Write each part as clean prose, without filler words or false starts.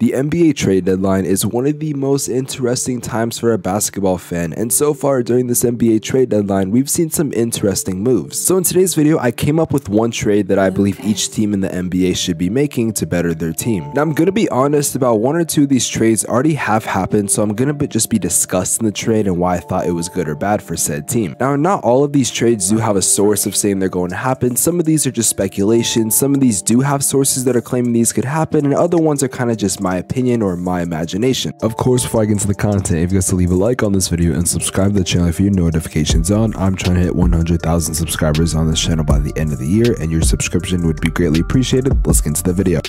The NBA trade deadline is one of the most interesting times for a basketball fan, and so far during this NBA trade deadline, we've seen some interesting moves. So in today's video, I came up with one trade that I believe each team in the NBA should be making to better their team. Now I'm gonna be honest, about one or two of these trades already have happened, so I'm gonna just be discussing the trade and why I thought it was good or bad for said team. Now not all of these trades do have a source of saying they're going to happen. Some of these are just speculation, some of these do have sources that are claiming these could happen, and other ones are kind of just my opinion or my imagination. Of course, before I get into the content, if you guys to leave a like on this video and subscribe to the channel if your notifications on. I'm trying to hit 100,000 subscribers on this channel by the end of the year, and your subscription would be greatly appreciated. Let's get into the video.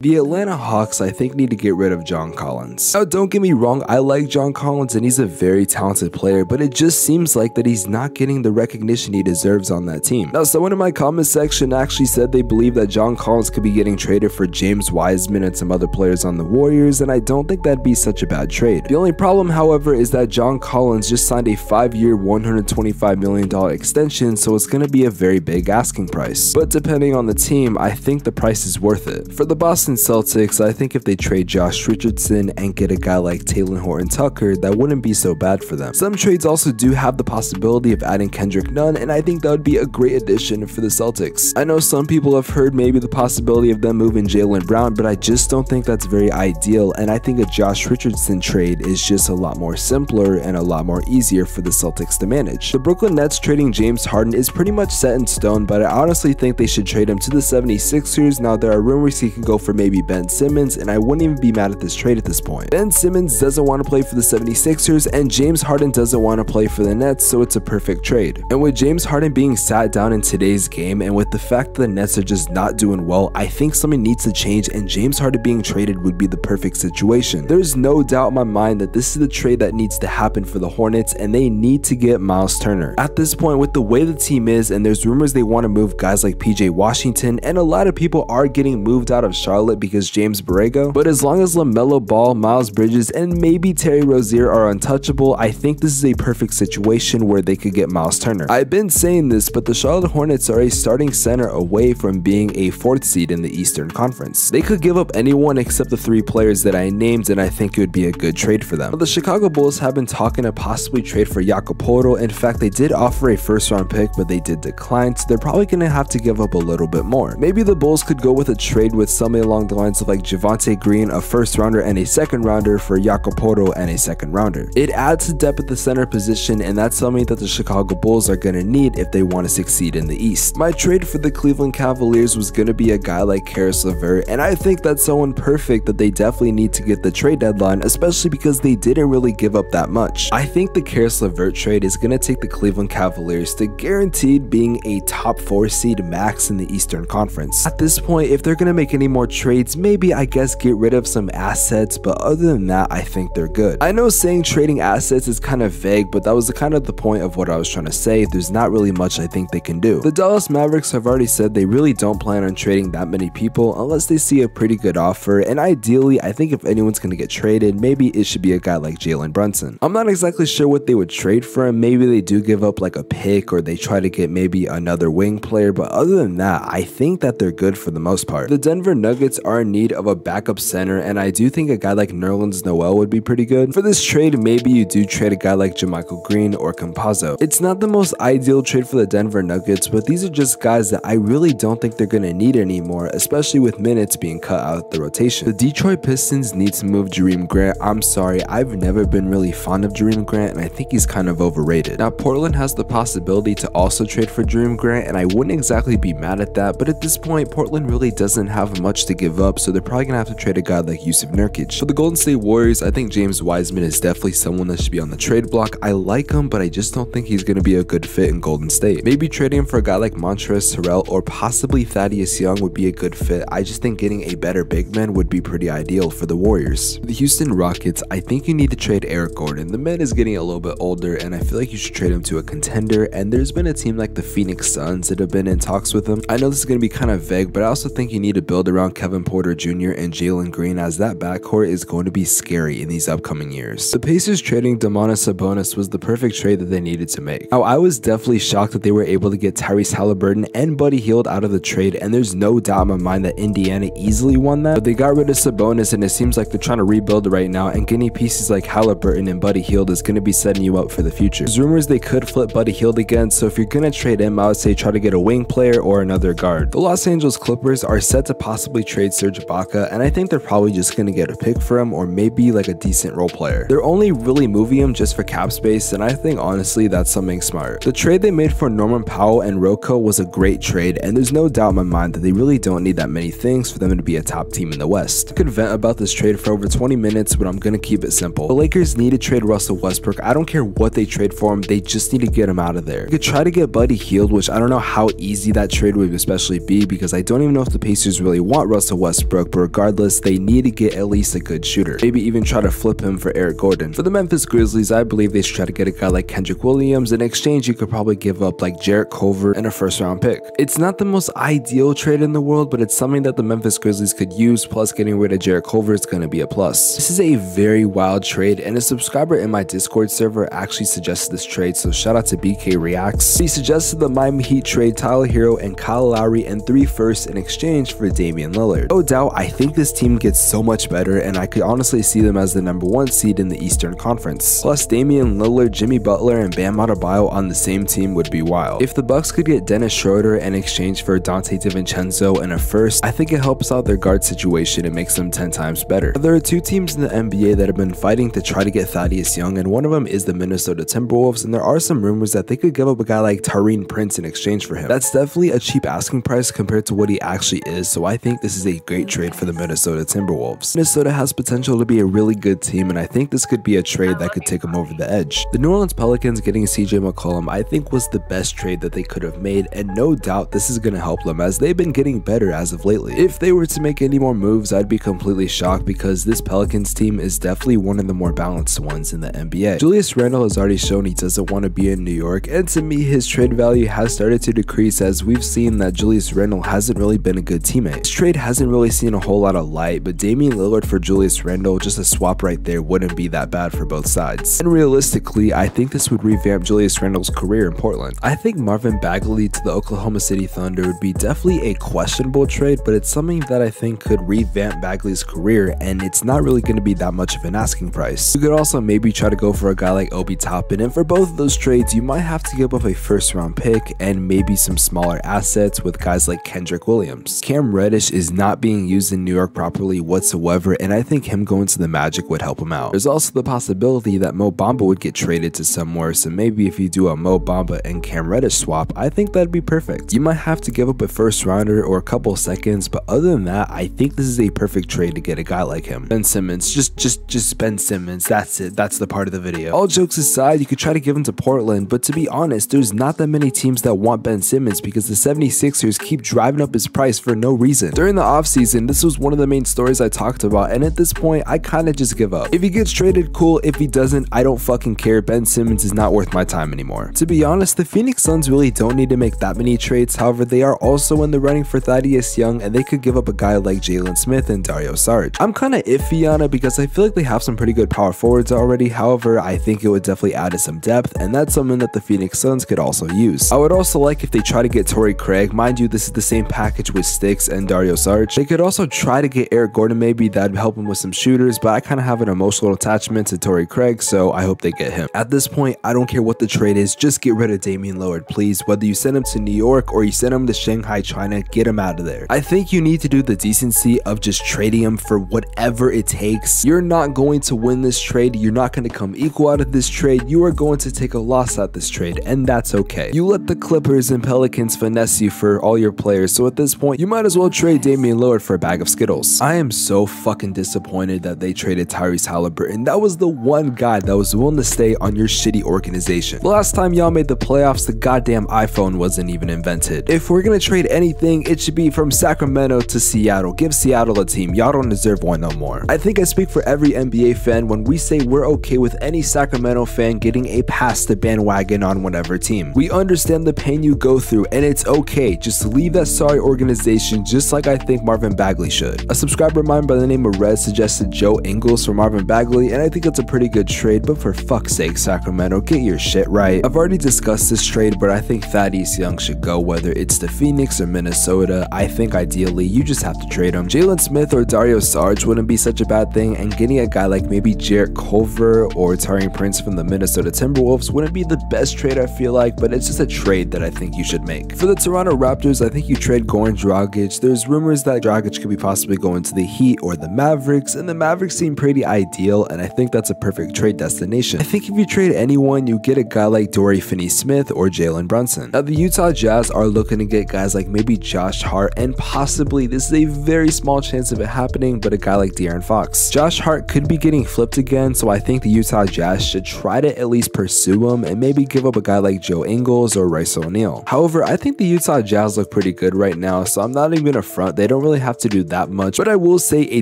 The Atlanta Hawks, I think, need to get rid of John Collins. Now, don't get me wrong, I like John Collins and he's a very talented player, but it just seems like that he's not getting the recognition he deserves on that team. Now, someone in my comment section actually said they believe that John Collins could be getting traded for James Wiseman and some other players on the Warriors, and I don't think that'd be such a bad trade. The only problem, however, is that John Collins just signed a 5-year, $125 million extension, so it's going to be a very big asking price. But depending on the team, I think the price is worth it. For the Boston Celtics, I think if they trade Josh Richardson and get a guy like Talen Horton-Tucker, that wouldn't be so bad for them. Some trades also do have the possibility of adding Kendrick Nunn, and I think that would be a great addition for the Celtics. I know some people have heard maybe the possibility of them moving Jaylen Brown, but I just don't think that's very ideal, and I think a Josh Richardson trade is just a lot more simpler and a lot more easier for the Celtics to manage. The Brooklyn Nets trading James Harden is pretty much set in stone, but I honestly think they should trade him to the 76ers. Now there are rumors he can go for maybe Ben Simmons, and I wouldn't even be mad at this trade at this point. Ben Simmons doesn't want to play for the 76ers, and James Harden doesn't want to play for the Nets, so it's a perfect trade. And with James Harden being sat down in today's game, and with the fact that the Nets are just not doing well, I think something needs to change, and James Harden being traded would be the perfect situation. There's no doubt in my mind that this is the trade that needs to happen for the Hornets, and they need to get Miles Turner. At this point, with the way the team is, and there's rumors they want to move guys like PJ Washington, and a lot of people are getting moved out of Charlotte because James Borrego, but as long as LaMelo Ball, Miles Bridges, and maybe Terry Rozier are untouchable, I think this is a perfect situation where they could get Miles Turner. I've been saying this, but the Charlotte Hornets are a starting center away from being a 4th seed in the Eastern Conference. They could give up anyone except the 3 players that I named, and I think it would be a good trade for them. The Chicago Bulls have been talking to possibly trade for Jakob Poeltl. In fact, they did offer a 1st-round pick, but they did decline, so they're probably going to have to give up a little bit more. Maybe the Bulls could go with a trade with somebody along the lines of like Javonte Green, a 1st rounder and a 2nd rounder, for Jakob Poeltl and a 2nd rounder. It adds depth at the center position, and that's something that the Chicago Bulls are going to need if they want to succeed in the East. My trade for the Cleveland Cavaliers was going to be a guy like Caris LeVert, and I think that's someone perfect that they definitely need to get the trade deadline, especially because they didn't really give up that much. I think the Caris LeVert trade is going to take the Cleveland Cavaliers to guaranteed being a top 4 seed max in the Eastern Conference. At this point, if they're going to make any more trades, maybe I guess get rid of some assets, but other than that, I think they're good. I know saying trading assets is kind of vague, but that was kind of the point of what I was trying to say. There's not really much I think they can do. The Dallas Mavericks have already said they really don't plan on trading that many people unless they see a pretty good offer, and ideally, I think if anyone's going to get traded, maybe it should be a guy like Jalen Brunson. I'm not exactly sure what they would trade for him. Maybe they do give up like a pick, or they try to get maybe another wing player, but other than that, I think that they're good for the most part. The Denver Nuggets are in need of a backup center, and I do think a guy like Nerlens Noel would be pretty good. For this trade, maybe you do trade a guy like JaMychal Green or Campazzo. It's not the most ideal trade for the Denver Nuggets, but these are just guys that I really don't think they're going to need anymore, especially with minutes being cut out of the rotation. The Detroit Pistons need to move Jeremy Grant. I'm sorry, I've never been really fond of Jeremy Grant, and I think he's kind of overrated. Now, Portland has the possibility to also trade for Jeremy Grant, and I wouldn't exactly be mad at that, but at this point, Portland really doesn't have much to give up, so they're probably going to have to trade a guy like Yusuf Nurkic. For the Golden State Warriors, I think James Wiseman is definitely someone that should be on the trade block. I like him, but I just don't think he's going to be a good fit in Golden State. Maybe trading him for a guy like Montrezl Harrell or possibly Thaddeus Young would be a good fit. I just think getting a better big man would be pretty ideal for the Warriors. For the Houston Rockets, I think you need to trade Eric Gordon. The man is getting a little bit older, and I feel like you should trade him to a contender, and there's been a team like the Phoenix Suns that have been in talks with him. I know this is going to be kind of vague, but I also think you need to build around Kevin Kevin Porter Jr. and Jalen Green, as that backcourt is going to be scary in these upcoming years. The Pacers trading Domantas Sabonis was the perfect trade that they needed to make. Now, I was definitely shocked that they were able to get Tyrese Halliburton and Buddy Hield out of the trade, and there's no doubt in my mind that Indiana easily won that, but they got rid of Sabonis, and it seems like they're trying to rebuild right now, and getting pieces like Halliburton and Buddy Hield is going to be setting you up for the future. There's rumors they could flip Buddy Hield again, so if you're going to trade him, I would say try to get a wing player or another guard. The Los Angeles Clippers are set to possibly trade Serge Ibaka, and I think they're probably just going to get a pick for him or maybe like a decent role player. They're only really moving him just for cap space, and I think honestly that's something smart. The trade they made for Norman Powell and Rocco was a great trade, and there's no doubt in my mind that they really don't need that many things for them to be a top team in the West. I could vent about this trade for over 20 minutes, but I'm going to keep it simple. The Lakers need to trade Russell Westbrook. I don't care what they trade for him, they just need to get him out of there. You could try to get Buddy Hield, which I don't know how easy that trade would especially be, because I don't even know if the Pacers really want Russell Westbrook, but regardless, they need to get at least a good shooter. Maybe even try to flip him for Eric Gordon. For the Memphis Grizzlies, I believe they should try to get a guy like Kendrick Williams. In exchange, you could probably give up like Jarrett Culver and a first-round pick. It's not the most ideal trade in the world, but it's something that the Memphis Grizzlies could use, plus getting rid of Jarrett Culver is going to be a plus. This is a very wild trade, and a subscriber in my Discord server actually suggested this trade, so shout out to BK Reacts. He suggested the Miami Heat trade Tyler Hero and Kyle Lowry and 3 firsts in exchange for Damian Lillard. No doubt, I think this team gets so much better, and I could honestly see them as the #1 seed in the Eastern Conference. Plus, Damian Lillard, Jimmy Butler, and Bam Adebayo on the same team would be wild. If the Bucks could get Dennis Schroeder in exchange for Dante DiVincenzo and a first, I think it helps out their guard situation and makes them 10 times better. There are 2 teams in the NBA that have been fighting to try to get Thaddeus Young, and one of them is the Minnesota Timberwolves, and there are some rumors that they could give up a guy like Taurean Prince in exchange for him. That's definitely a cheap asking price compared to what he actually is, so I think this is a great trade for the Minnesota Timberwolves. Minnesota has potential to be a really good team, and I think this could be a trade that could take them over the edge. The New Orleans Pelicans getting CJ McCollum I think was the best trade that they could have made, and no doubt this is going to help them as they've been getting better as of lately. If they were to make any more moves, I'd be completely shocked because this Pelicans team is definitely one of the more balanced ones in the NBA. Julius Randle has already shown he doesn't want to be in New York, and to me his trade value has started to decrease as we've seen that Julius Randle hasn't really been a good teammate. This trade hasn't really seen a whole lot of light, but Damian Lillard for Julius Randle, just a swap right there, wouldn't be that bad for both sides. And realistically, I think this would revamp Julius Randle's career in Portland. I think Marvin Bagley to the Oklahoma City Thunder would be definitely a questionable trade, but it's something that I think could revamp Bagley's career, and it's not really going to be that much of an asking price. You could also maybe try to go for a guy like Obi Toppin, and for both of those trades, you might have to give up a first-round pick and maybe some smaller assets with guys like Kendrick Williams. Cam Reddish is not being used in New York properly whatsoever, and I think him going to the Magic would help him out. There's also the possibility that Mo Bamba would get traded to somewhere, so maybe if you do a Mo Bamba and Cam Reddish swap, I think that'd be perfect. You might have to give up a first rounder or a couple seconds, but other than that, I think this is a perfect trade to get a guy like him. Ben Simmons, just Ben Simmons, that's it, that's the part of the video. All jokes aside, you could try to give him to Portland, but to be honest, there's not that many teams that want Ben Simmons because the 76ers keep driving up his price for no reason. During the offseason, this was one of the main stories I talked about, and at this point, I kinda just give up. If he gets traded, cool. If he doesn't, I don't fucking care. Ben Simmons is not worth my time anymore. To be honest, the Phoenix Suns really don't need to make that many trades. However, they are also in the running for Thaddeus Young, and they could give up a guy like Jalen Smith and Dario Saric. I'm kinda iffy on it because I feel like they have some pretty good power forwards already. However, I think it would definitely add to some depth, and that's something that the Phoenix Suns could also use. I would also like if they try to get Torrey Craig. Mind you, this is the same package with Sticks and Dario Saric. They could also try to get Eric Gordon, maybe that'd help him with some shooters, but I kind of have an emotional attachment to Torrey Craig, so I hope they get him. At this point, I don't care what the trade is, just get rid of Damian Lillard, please. Whether you send him to New York or you send him to Shanghai, China, get him out of there. I think you need to do the decency of just trading him for whatever it takes. You're not going to win this trade, you're not going to come equal out of this trade, you are going to take a loss at this trade, and that's okay. You let the Clippers and Pelicans finesse you for all your players, so at this point, you might as well trade Damian Lillard for a bag of Skittles. I am so fucking disappointed that they traded Tyrese Halliburton. That was the one guy that was willing to stay on your shitty organization. The last time y'all made the playoffs, the goddamn iPhone wasn't even invented. If we're gonna trade anything, it should be from Sacramento to Seattle. Give Seattle a team. Y'all don't deserve one no more. I think I speak for every NBA fan when we say we're okay with any Sacramento fan getting a pass to bandwagon on whatever team. We understand the pain you go through, and it's okay. Just leave that sorry organization, just like I think think Marvin Bagley should. A subscriber of mine by the name of Red suggested Joe Ingles for Marvin Bagley, and I think it's a pretty good trade, but for fuck's sake, Sacramento, get your shit right. I've already discussed this trade, but I think Thaddeus Young should go, whether it's to Phoenix or Minnesota. I think ideally you just have to trade him. Jalen Smith or Dario Saric wouldn't be such a bad thing, and getting a guy like maybe Jarrett Culver or Taurean Prince from the Minnesota Timberwolves wouldn't be the best trade, I feel like, but it's just a trade that I think you should make. For the Toronto Raptors, I think you trade Goran Dragic. There's rumors that Dragic could be possibly going to the Heat or the Mavericks, and the Mavericks seem pretty ideal, and I think that's a perfect trade destination. I think if you trade anyone, you get a guy like Dorian Finney-Smith or Jalen Brunson. Now, the Utah Jazz are looking to get guys like maybe Josh Hart, and possibly, this is a very small chance of it happening, but a guy like De'Aaron Fox. Josh Hart could be getting flipped again, so I think the Utah Jazz should try to at least pursue him and maybe give up a guy like Joe Ingles or Royce O'Neal. However, I think the Utah Jazz look pretty good right now, so I'm not even gonna front. They don't really have to do that much, but I will say a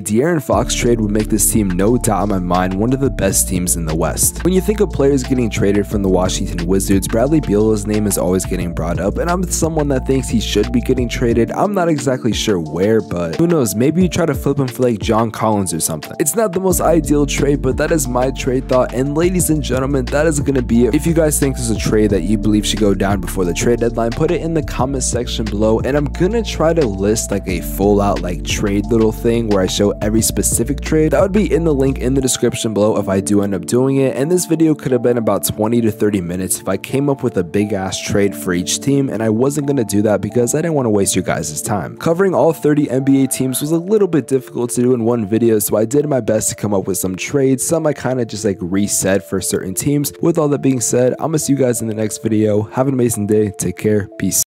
De'Aaron Fox trade would make this team, no doubt in my mind, one of the best teams in the West. When you think of players getting traded from the Washington Wizards, Bradley Beal's name is always getting brought up, and I'm someone that thinks he should be getting traded. I'm not exactly sure where, but who knows, maybe you try to flip him for like John Collins or something. It's not the most ideal trade, but that is my trade thought, and ladies and gentlemen, that is gonna be it. If you guys think there's a trade that you believe should go down before the trade deadline, put it in the comment section below, and I'm gonna try to list like a full out like trade little thing where I show every specific trade. That would be in the link in the description below if I do end up doing it, and this video could have been about 20 to 30 minutes if I came up with a big ass trade for each team, and I wasn't gonna do that because I didn't want to waste your guys' time. Covering all 30 NBA teams was a little bit difficult to do in one video, so I did my best to come up with some trades. Some I kind of just like reset for certain teams. With all that being said, I'm gonna see you guys in the next video. Have an amazing day. Take care. Peace.